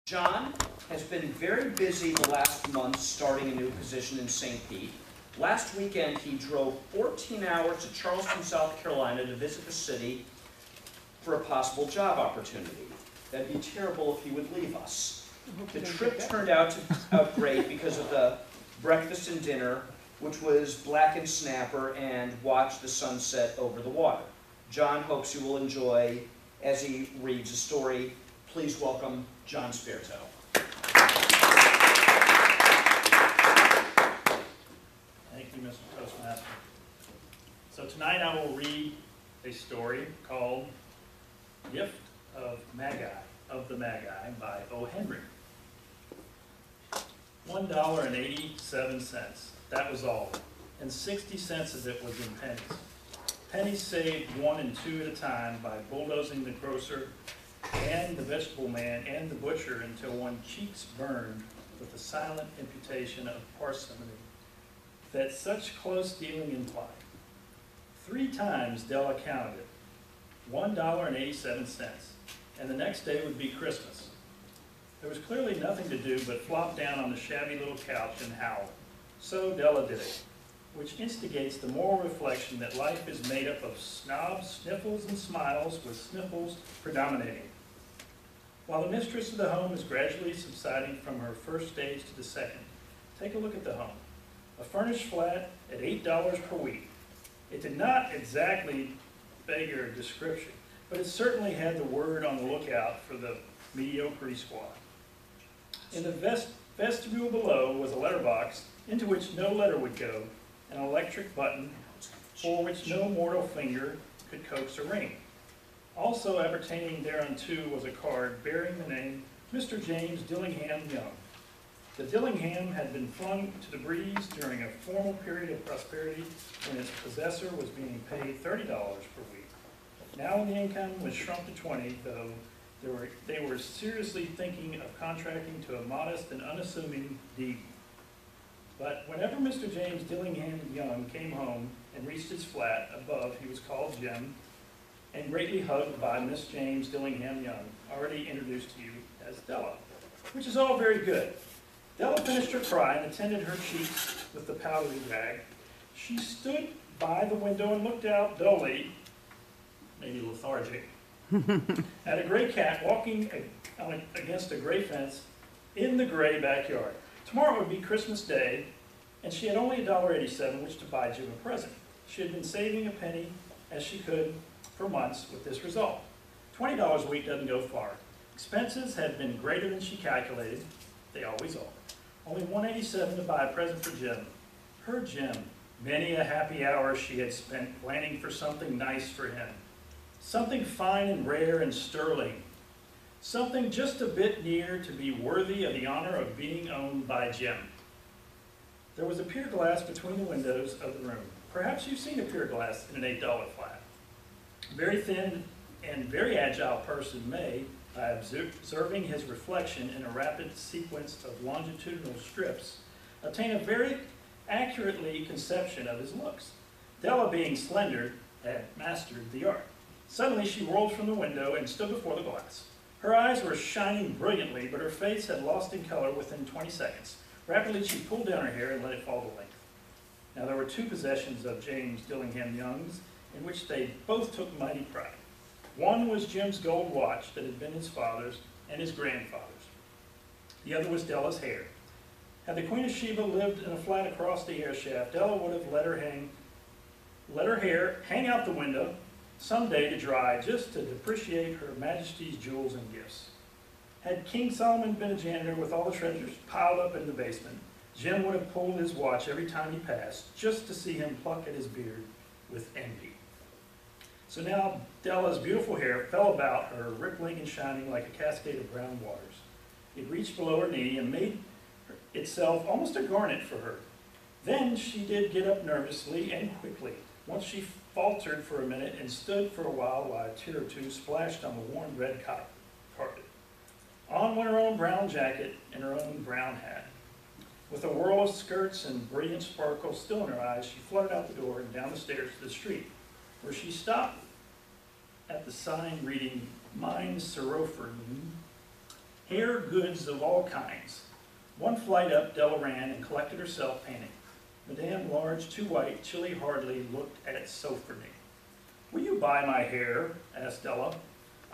John has been very busy the last month starting a new position in St. Pete. Last weekend, he drove 14 hours to Charleston, South Carolina to visit the city for a possible job opportunity. That'd be terrible if he would leave us. The trip turned out great because of the breakfast and dinner, which was blackened snapper and watch the sunset over the water. John hopes you will enjoy as he reads a story. Please welcome John Spirito. Thank you, Mr. Postmaster. So tonight I will read a story called Gift of the Magi by O. Henry. $1.87, that was all, and 60 cents of it was in pennies. Pennies saved 1 and 2 at a time by bulldozing the grocer and the vegetable man and the butcher until one's cheeks burned with the silent imputation of parsimony that such close dealing implied. 3 times Della counted it, $1.87, and the next day would be Christmas. There was clearly nothing to do but flop down on the shabby little couch and howl. So Della did it, which instigates the moral reflection that life is made up of snobs, sniffles, and smiles, with sniffles predominating. While the mistress of the home is gradually subsiding from her first stage to the second, take a look at the home. A furnished flat at $8 per week. It did not exactly beggar description, but it certainly had the word on the lookout for the mediocre squad. In the vestibule below was a letterbox into which no letter would go, an electric button for which no mortal finger could coax a ring. Also appertaining thereunto was a card bearing the name Mr. James Dillingham Young. The Dillingham had been flung to the breeze during a formal period of prosperity when its possessor was being paid $30 per week. Now when the income was shrunk to 20, though, they were seriously thinking of contracting to a modest and unassuming deed. But whenever Mr. James Dillingham Young came home and reached his flat above, he was called Jim and greatly hugged by Miss James Dillingham Young, already introduced to you as Della, which is all very good. Della finished her cry and attended her cheeks with the powdery rag. She stood by the window and looked out dully, maybe lethargic, at a gray cat walking against a gray fence in the gray backyard. Tomorrow would be Christmas Day, and she had only $1.87 which to buy Jim a present. She had been saving a penny as she could for months with this result. $20 a week doesn't go far. Expenses had been greater than she calculated. They always are. Only $1.87 to buy a present for Jim. Her Jim. Many a happy hour she had spent planning for something nice for him. Something fine and rare and sterling. Something just a bit near to be worthy of the honor of being owned by Jim. There was a pier glass between the windows of the room. Perhaps you've seen a pier glass in an $8 flat. A very thin and very agile person may, by observing his reflection in a rapid sequence of longitudinal strips, obtain a very accurately conception of his looks. Della, being slender, had mastered the art. Suddenly she whirled from the window and stood before the glass. Her eyes were shining brilliantly, but her face had lost in color within 20 seconds. Rapidly she pulled down her hair and let it fall to length. Now there were 2 possessions of James Dillingham Young's in which they both took mighty pride. One was Jim's gold watch that had been his father's and his grandfather's. The other was Della's hair. Had the Queen of Sheba lived in a flat across the air shaft, Della would have let her hair hang out the window someday to dry, just to depreciate her Majesty's jewels and gifts. Had King Solomon been a janitor with all the treasures piled up in the basement, Jim would have pulled his watch every time he passed, just to see him pluck at his beard with envy. So now Della's beautiful hair fell about her, rippling and shining like a cascade of brown waters. It reached below her knee and made itself almost a garnet for her. Then she did get up nervously and quickly. Once she faltered for a minute and stood for a while a tear or 2 splashed on the worn red carpet. On went her own brown jacket and her own brown hat. With a whirl of skirts and brilliant sparkle still in her eyes, she fluttered out the door and down the stairs to the street, where she stopped at the sign reading Mine Seropherine hair goods of all kinds. One flight up, Della ran and collected herself, panting. Madame Large, too white, chilly hardly looked at Sophronie. "Will you buy my hair?" asked Della.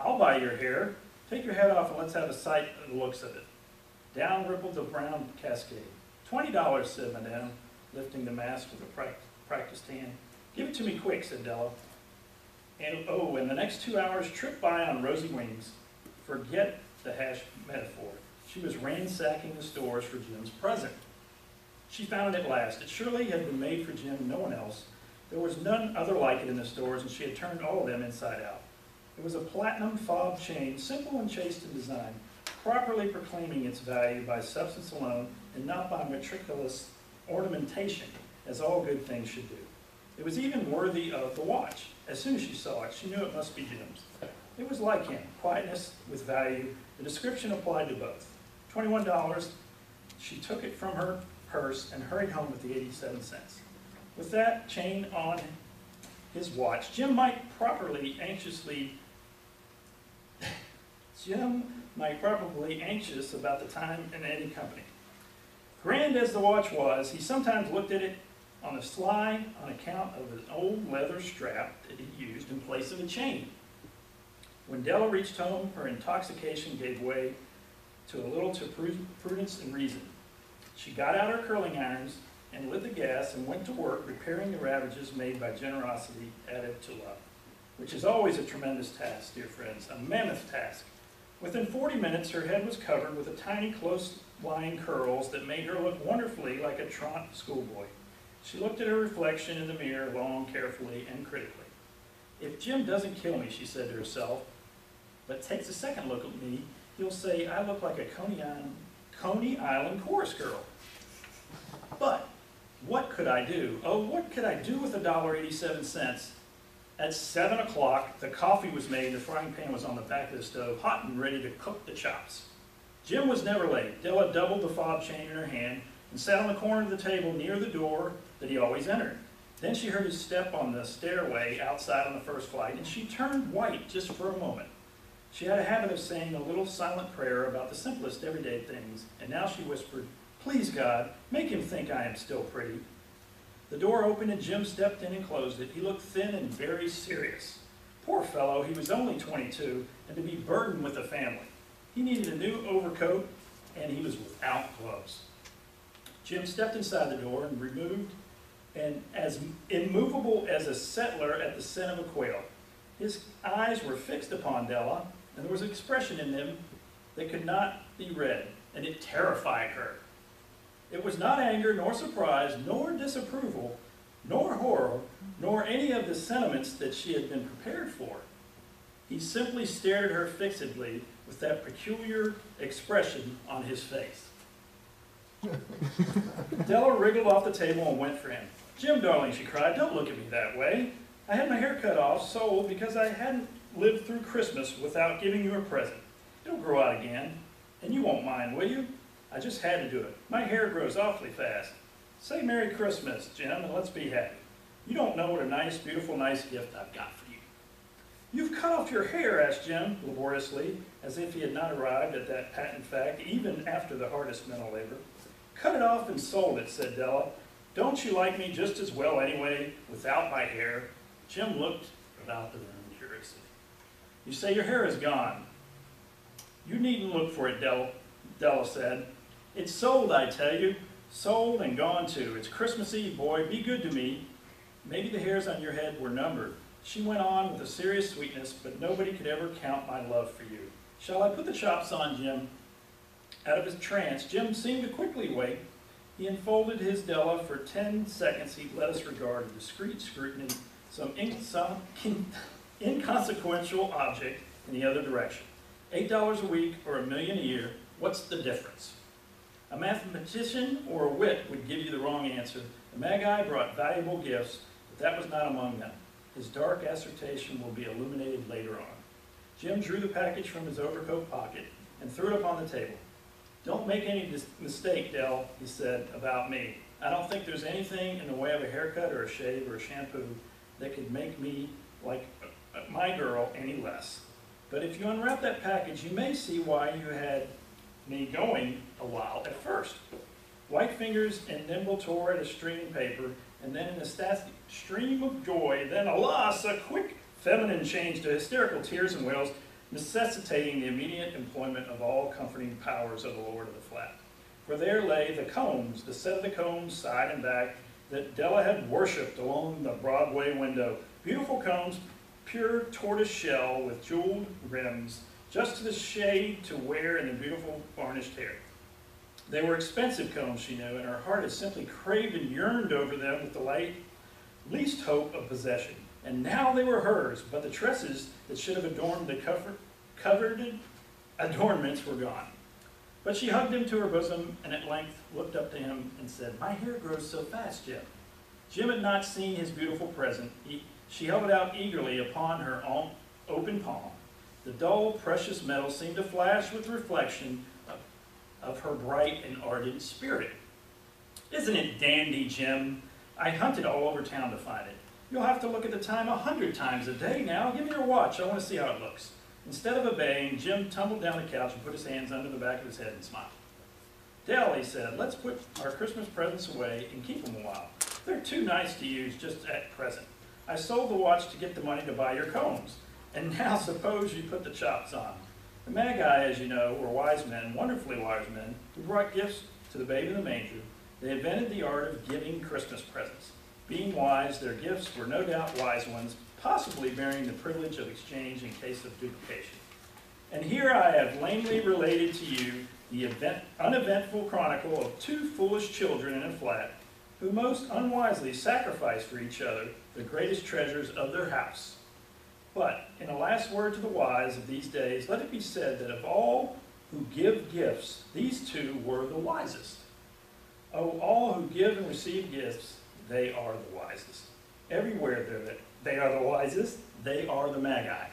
"I'll buy your hair. Take your hat off and let's have a sight of the looks of it." Down rippled the brown cascade. $20, said Madame, lifting the mask with a practiced hand. "Give it to me quick," said Della. And oh, in the next 2 hours, tripped by on rosy wings. Forget the hash metaphor. She was ransacking the stores for Jim's present. She found it at last. It surely had been made for Jim, no one else. There was none other like it in the stores, and she had turned all of them inside out. It was a platinum fob chain, simple and chaste in design, properly proclaiming its value by substance alone and not by meticulous ornamentation, as all good things should do. It was even worthy of the watch. As soon as she saw it, she knew it must be Jim's. It was like him, quietness with value. The description applied to both. $21. She took it from her purse and hurried home with the 87 cents. With that chain on his watch, Jim might probably anxious about the time in any company. Grand as the watch was, he sometimes looked at it on the sly on account of an old leather strap that he used in place of a chain. When Della reached home, her intoxication gave way to a little to prudence and reason. She got out her curling irons and lit the gas and went to work repairing the ravages made by generosity added to love, which is always a tremendous task, dear friends, a mammoth task. Within 40 minutes, her head was covered with a tiny, close-lying curls that made her look wonderfully like a truant schoolboy. She looked at her reflection in the mirror long, carefully, and critically. "If Jim doesn't kill me," she said to herself, "but takes a second look at me, he'll say I look like a Coney Island chorus girl." But what could I do? Oh, what could I do with $1.87? At 7 o'clock, the coffee was made, the frying pan was on the back of the stove, hot and ready to cook the chops. Jim was never late. Della doubled the fob chain in her hand and sat on the corner of the table near the door that he always entered. Then she heard his step on the stairway outside on the first flight, and she turned white just for a moment. She had a habit of saying a little silent prayer about the simplest everyday things, and now she whispered, "Please, God, make him think I am still pretty." The door opened and Jim stepped in and closed it. He looked thin and very serious. Poor fellow, he was only 22, and to be burdened with a family. He needed a new overcoat, and he was without gloves. Jim stepped inside the door and removed, and as immovable as a settler at the scent of a quail. His eyes were fixed upon Della, and there was an expression in them that could not be read, and it terrified her. It was not anger, nor surprise, nor disapproval, nor horror, nor any of the sentiments that she had been prepared for. He simply stared at her fixedly with that peculiar expression on his face. Della wriggled off the table and went for him. "Jim, darling," she cried, "don't look at me that way. I had my hair cut off, sold, because I hadn't lived through Christmas without giving you a present. It'll grow out again, and you won't mind, will you? I just had to do it. My hair grows awfully fast. Say Merry Christmas, Jim, and let's be happy. You don't know what a nice, beautiful, nice gift I've got for you." "You've cut off your hair?" asked Jim, laboriously, as if he had not arrived at that patent fact, even after the hardest mental labor. "Cut it off and sold it," said Della. "Don't you like me just as well anyway, without my hair?" Jim looked about the room curiously. "You say your hair is gone. You needn't look for it," Della said. "It's sold, I tell you. Sold and gone too. It's Christmas Eve, boy. Be good to me. Maybe the hairs on your head were numbered." She went on with a serious sweetness, "but nobody could ever count my love for you. Shall I put the chops on, Jim?" Out of his trance, Jim seemed to quickly wake. He enfolded his Della. For 10 seconds he let us regard with discreet scrutiny some inconsequential object in the other direction. $8 a week or $1 million a year, what's the difference? A mathematician or a wit would give you the wrong answer. The Magi brought valuable gifts, but that was not among them. His dark assertion will be illuminated later on. Jim drew the package from his overcoat pocket and threw it upon the table. "Don't make any mistake, Dell," he said, "about me. I don't think there's anything in the way of a haircut or a shave or a shampoo that could make me like my girl any less. But if you unwrap that package, you may see why you had me going a while at first. White fingers and nimble tore at a streaming paper, and then an ecstatic stream of joy, then alas, a quick feminine change to hysterical tears and wails, necessitating the immediate employment of all comforting powers of the Lord of the Flat. For there lay the combs, the set of the combs, side and back, that Della had worshipped along the Broadway window. Beautiful combs, pure tortoise shell with jeweled rims, just to the shade to wear in the beautiful varnished hair. They were expensive combs, she knew, and her heart had simply craved and yearned over them with the least hope of possession. And now they were hers, but the tresses that should have adorned the coveted adornments were gone. But she hugged him to her bosom, and at length looked up to him and said, "My hair grows so fast, Jim." Jim had not seen his beautiful present. She held it out eagerly upon her open palm. The dull, precious metal seemed to flash with reflection of her bright and ardent spirit. "Isn't it dandy, Jim? I hunted all over town to find it. You'll have to look at the time 100 times a day now. Give me your watch. I want to see how it looks." Instead of obeying, Jim tumbled down the couch and put his hands under the back of his head and smiled. "Dell," he said, "let's put our Christmas presents away and keep them a while. They're too nice to use just at present. I sold the watch to get the money to buy your combs. And now suppose you put the chops on." The Magi, as you know, were wise men, wonderfully wise men, who brought gifts to the babe in the manger. They invented the art of giving Christmas presents. Being wise, their gifts were no doubt wise ones, possibly bearing the privilege of exchange in case of duplication. And here I have lamely related to you the uneventful chronicle of two foolish children in a flat, who most unwisely sacrificed for each other the greatest treasures of their house. But, in a last word to the wise of these days, let it be said that of all who give gifts, these two were the wisest. Oh, all who give and receive gifts, they are the wisest. Everywhere they are the wisest, they are the Magi.